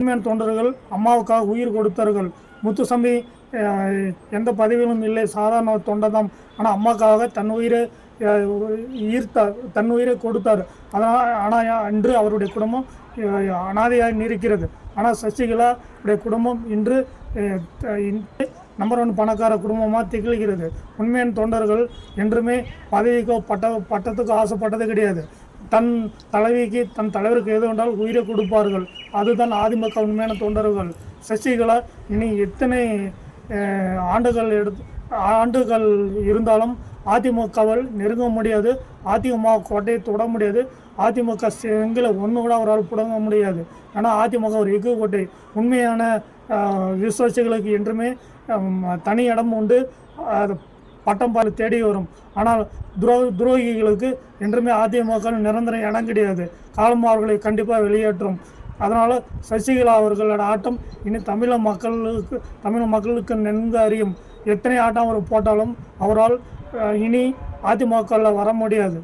உண்மையான தொண்டர்கள் அம்மாவுக்காக உயிர் கொடுத்தார்கள். முத்துசாமி எந்த பதவியிலும் இல்லை, சாதாரண தொண்டர்தான். ஆனால் அம்மாவுக்காக தன் உயிரை ஈர்த்தார், தன் உயிரை கொடுத்தார். ஆனால் இன்று அவருடைய குடும்பம் அனாதையாக இருக்கிறது. ஆனால் சசிகலா உடைய குடும்பம் இன்று நம்பர் 1 பணக்கார குடும்பமாக திகழ்கிறது. உண்மையான தொண்டர்கள் என்றுமே பதவிக்கோ பட்டத்துக்கோ ஆசைப்பட்டது கிடையாது. தன் தலைவிக்கு, தன் தலைவருக்கு எது வேண்டால் உயிரை கொடுப்பார்கள். அதுதான் அதிமுக உண்மையான தொண்டர்கள். சசிகலா இனி எத்தனை ஆண்டுகள் இருந்தாலும் அதிமுகவால் நெருங்க முடியாது. அதிமுக கோட்டையை தொட முடியாது. அதிமுக செங்கில ஒன்று கூட அவரால் புடங்க முடியாது. ஆனால் அதிமுக ஒரு எஃகு கோட்டை. உண்மையான விசுவாசிகளுக்கு என்றுமே தனி இடம் உண்டு. பட்டம் பால் தேடி வரும். ஆனால் துரோகிகளுக்கு என்றுமே அதிமுக நிரந்தர இடம் கிடையாது. காலம் அவர்களை கண்டிப்பாக வெளியேற்றும். அதனால் சசிகலா அவர்களோட ஆட்டம் இனி தமிழ் மக்களுக்கு நன்கு அறியும். எத்தனை ஆட்டம் அவர் போட்டாலும் அவரால் இனி அதிமுகவில் வர முடியாது.